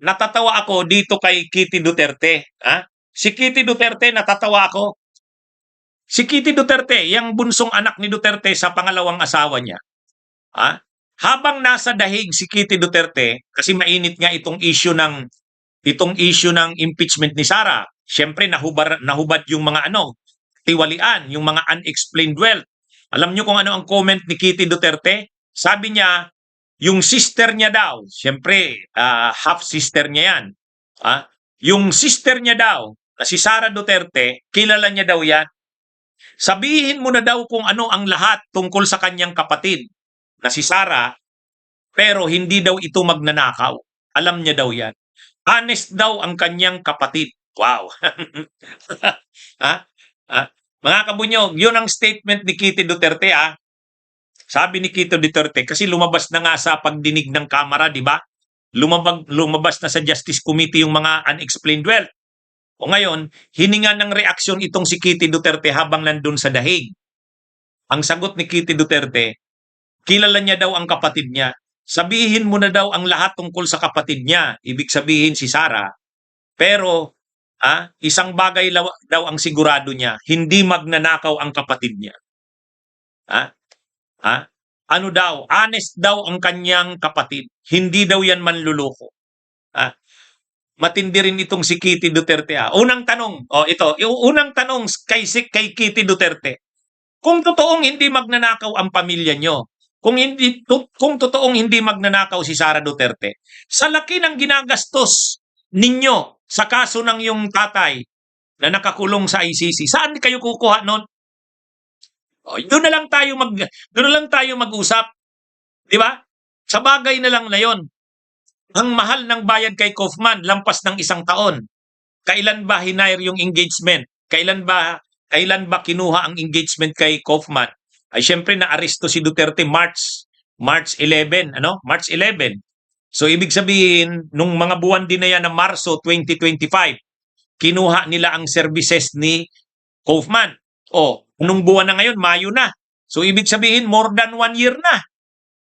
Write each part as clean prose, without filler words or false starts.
natatawa ako dito kay Kitty Duterte. Ha? Si Kitty Duterte, natatawa ako. Si Kitty Duterte, yung bunsong anak ni Duterte sa pangalawang asawa niya. Ha? Habang nasa dahig si Kitty Duterte, kasi mainit nga itong issue ng impeachment ni Sara. Siyempre nahubad yung mga tiwalian, yung mga unexplained wealth. Alam niyo kung ano ang comment ni Kitty Duterte? Sabi niya, yung sister niya daw, siyempre half sister niya yan. Yung sister niya daw, na si Sara Duterte, kilala niya daw yan. Sabihin mo na daw kung ano ang lahat tungkol sa kanyang kapatid na si Sara, pero hindi daw ito magnanakaw. Alam niya daw yan. Honest daw ang kanyang kapatid. Wow. ha? Ha? Mga kabunyog, yun ang statement ni Kitty Duterte. Sabi ni Kitty Duterte, kasi lumabas na nga sa pagdinig ng Kamara, di ba? Lumabas na sa Justice Committee yung mga unexplained wealth. O ngayon, hininga ng reaksyon itong si Kitty Duterte habang nandun sa dahig. Ang sagot ni Kitty Duterte, kilala niya daw ang kapatid niya. Sabihin mo na daw ang lahat tungkol sa kapatid niya. Ibig sabihin si Sara. Pero isang bagay daw ang sigurado niya, hindi magnanakaw ang kapatid niya. Ano daw? Honest daw ang kanyang kapatid. Hindi daw yan manluloko. Matindi rin itong si Kitty Duterte. Unang tanong, unang tanong kay Kitty Duterte. Kung totoong hindi magnanakaw ang pamilya nyo, kung totoong hindi magnanakaw si Sara Duterte, sa laki ng ginagastos ninyo sa kaso ng yung tatay na nakakulong sa ICC, saan kayo kukuha nun? Doon na lang tayo mag-usap. Di ba? Sa bagay na lang na yon. Ang mahal ng bayad kay Kaufman, lampas ng 1 taon. Kailan ba hinire yung engagement? Kailan ba kinuha ang engagement kay Kaufman? Ay syempre na-aresto si Duterte March 11, March 11. So ibig sabihin, nung mga buwan din na yan ng Marso 2025, kinuha nila ang services ni Kaufman. Anong buwan na ngayon? Mayo na. So ibig sabihin, more than 1 year na.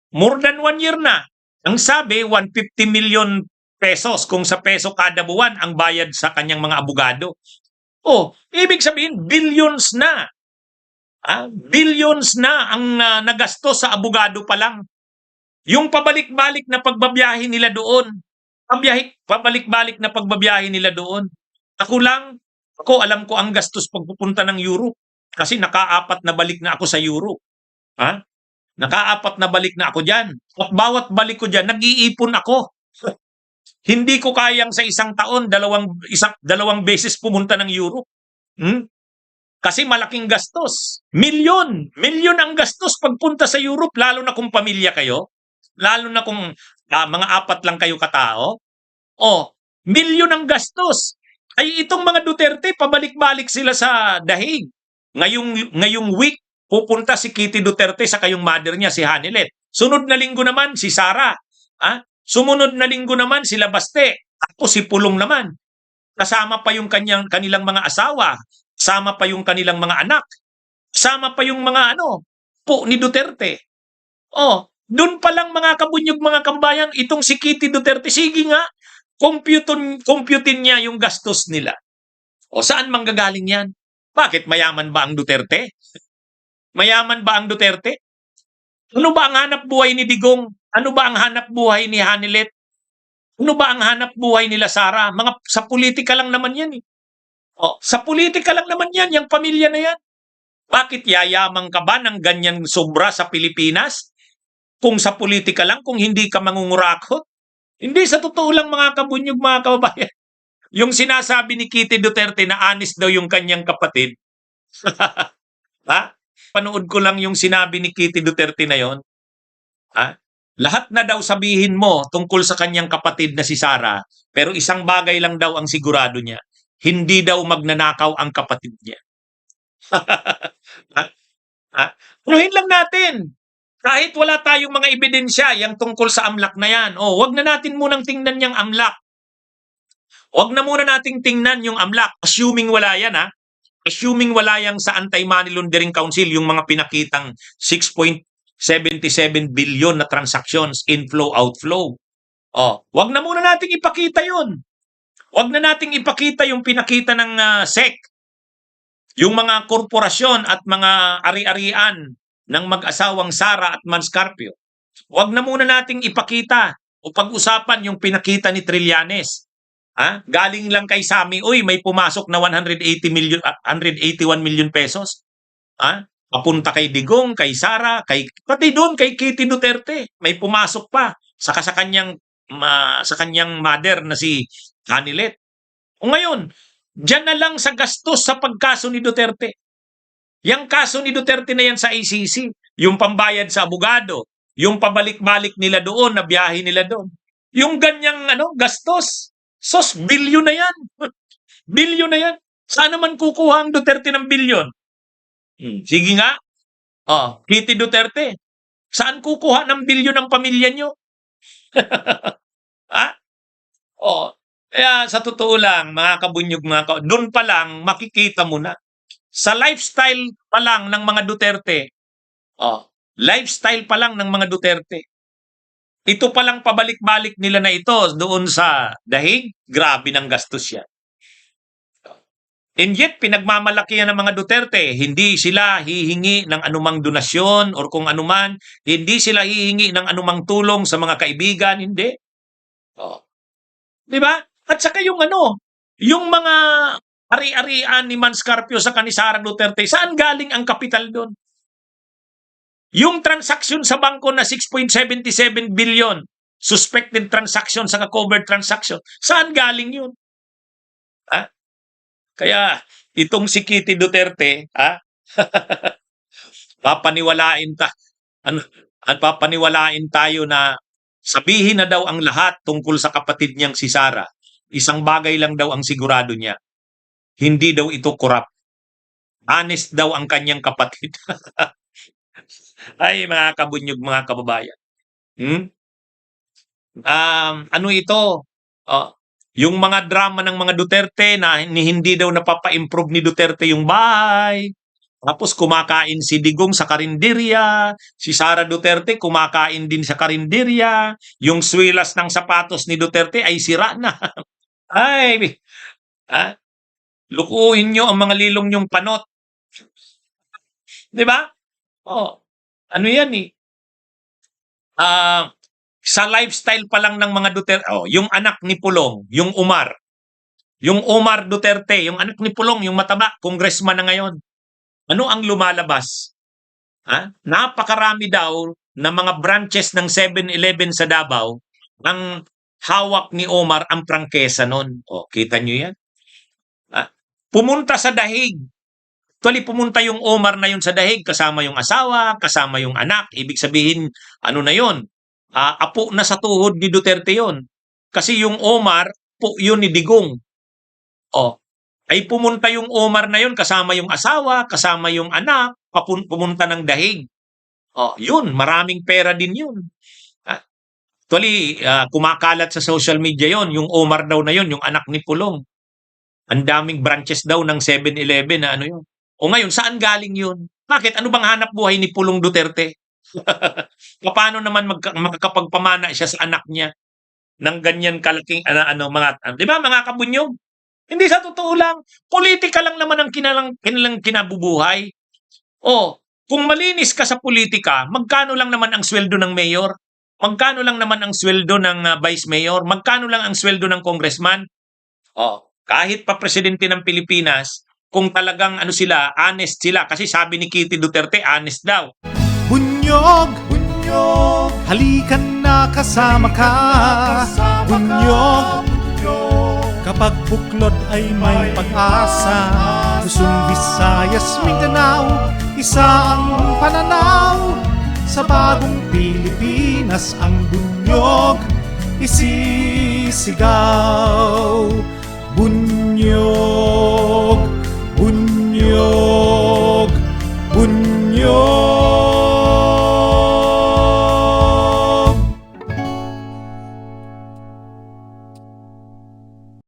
More than 1 year na. Ang sabi, 150 million pesos kung sa peso kada buwan ang bayad sa kanyang mga abogado. Ibig sabihin, billions na. Billions na ang nagastos sa abogado pa lang. Yung pabalik-balik na pagbabiyahe nila doon. Pabalik-balik na pagbabiyahe nila doon. Ako alam ko ang gastos pagpupunta ng Europe. Kasi naka-4 na balik na ako sa Europe. Naka-4 na balik na ako dyan. At bawat balik ko dyan, nag-iipon ako. Hindi ko kayang sa 1 taon, dalawang beses pumunta ng Europe. Kasi malaking gastos. Milyon ang gastos pagpunta sa Europe, lalo na kung pamilya kayo. Lalo na kung mga 4 lang kayo katao. Milyon ang gastos. Ay itong mga Duterte, pabalik-balik sila sa dahig. Ngayong week, pupunta si Kitty Duterte sa kayong mother niya, si Hanilet. Sunod na linggo naman, si Sara. Sumunod na linggo naman, si Labaste. Ako si Pulong naman. Kasama pa yung kanilang mga asawa. Kasama pa yung kanilang mga anak. Kasama pa yung mga po ni Duterte. Doon pa lang mga kabunyog, mga kambayan, itong si Kitty Duterte, sige nga, computein niya yung gastos nila. Saan manggagaling yan? Bakit mayaman ba ang Duterte? Mayaman ba ang Duterte? Ano ba ang hanap buhay ni Digong? Ano ba ang hanap buhay ni Hanilet? Ano ba ang hanap buhay nila Sara? Sa politika lang naman yan. Sa politika lang naman yan, yung pamilya na yan. Bakit yayamang ka ba ng ganyan sobra sa Pilipinas? Kung sa politika lang, kung hindi ka mangungurakot? Hindi, sa totoo lang mga kabunyog, mga kababayan. Yung sinasabi ni Kitty Duterte na honest daw yung kanyang kapatid. Panood ko lang yung sinabi ni Kitty Duterte na yon. Lahat na daw sabihin mo tungkol sa kanyang kapatid na si Sara, pero isang bagay lang daw ang sigurado niya. Hindi daw magnanakaw ang kapatid niya. Punuhin lang natin. Kahit wala tayong mga ebidensya yang tungkol sa AMLAC na yan. Wag na natin munang tingnan yung AMLAC. Wag na muna nating tingnan yung AMLAC. Assuming wala yan, Assuming wala yang sa Anti-Money Laundering Council, yung mga pinakitang 6.77 billion na transactions, inflow, outflow. Wag na muna nating ipakita 'yun. Wag na nating ipakita yung pinakita ng SEC, yung mga korporasyon at mga ari-arian ng mag-asawang Sara at Manscarpio. Wag na muna nating ipakita o pag-usapan yung pinakita ni Trillanes. Galing lang kay Sammy, uy, may pumasok na 181 million pesos. Papunta kay Digong, kay Sara, pati doon kay Kitty Duterte, may pumasok pa saka sa kanyang mother na si Hanilet. O ngayon, diyan na lang sa gastos sa pagkaso ni Duterte. Yang kaso ni Duterte na yan sa ICC, yung pambayad sa abogado, yung pabalik-balik nila doon, na biyahe nila doon. Yung ganyang gastos, bilyon na yan. Bilyon na yan. Saan naman kukuha ang Duterte ng bilyon? Sige nga. Kitty Duterte, saan kukuha ng bilyon ng pamilya nyo? Kaya sa totoo lang, mga kabunyog, doon pa lang makikita mo na. Sa lifestyle pa lang ng mga Duterte, lifestyle pa lang ng mga Duterte, ito pa lang pabalik-balik nila na ito doon sa dahig, grabe ng gastos yan. And yet, pinagmamalakihan ng mga Duterte, hindi sila hihingi ng anumang donasyon or kung anuman, hindi sila hihingi ng anumang tulong sa mga kaibigan, hindi. Di ba? At saka yung mga ari-arian ni Manscarpio sa ni Sara Duterte, saan galing ang kapital doon? Yung transaksyon sa bangko na 6.77 billion, suspected transaction sa covered transaction, saan galing yun? Kaya itong si Kitty Duterte, papaniwalain tayo na sabihin na daw ang lahat tungkol sa kapatid niyang si Sara. Isang bagay lang daw ang sigurado niya. Hindi daw ito corrupt. Honest daw ang kanyang kapatid. Ay, mga kabunyog, mga kababayan. Ano ito? Yung mga drama ng mga Duterte na hindi daw napapa-improve ni Duterte yung bahay. Tapos kumakain si Digong sa karinderya, si Sara Duterte kumakain din sa karinderya, yung swilas ng sapatos ni Duterte ay sira na. Ay, lukuhin nyo ang mga lilong nyong panot. Di ba? Ano yan eh? Sa lifestyle pa lang ng mga Duterte, yung anak ni Pulong, yung Omar Duterte, yung anak ni Pulong, yung mataba, congressman na ngayon. Ano ang lumalabas? Napakarami daw na mga branches ng 7-Eleven sa Davao, ang hawak ni Omar ang prangkesa nun. Kita nyo yan? Pumunta sa dahig. Actually, pumunta yung Omar na yun sa dahig, kasama yung asawa, kasama yung anak. Ibig sabihin, ano na yun? Apo na sa tuhod ni Duterte yun. Kasi yung Omar, po yun ni Digong. Ay pumunta yung Omar na yun, kasama yung asawa, kasama yung anak, pumunta ng dahig. Yun, maraming pera din yun. Actually, kumakalat sa social media yon, yung Omar daw na yun, yung anak ni Pulong. Ang daming branches daw ng 7-Eleven na ano yun. Ngayon, saan galing yun? Bakit? Ano bang hanap buhay ni Pulong Duterte? Paano naman makakapagpamana siya sa anak niya ng ganyan kalaking di ba mga kabunyog? Hindi, sa totoo lang, politika lang naman ang kanilang kinabubuhay. Kung malinis ka sa politika, magkano lang naman ang sweldo ng mayor? Magkano lang naman ang sweldo ng vice mayor? Magkano lang ang sweldo ng congressman? Kahit pa presidente ng Pilipinas, kung talagang honest sila, kasi sabi ni Kitty Duterte, honest daw. Bunyog, halikan na kasama ka. Bunyog, kapag buklod ay may pag-asa. Luzon, Visayas, Mindanao, isa ang pananaw. Sa bagong Pilipinas ang bunyog isisigaw. Bunyog,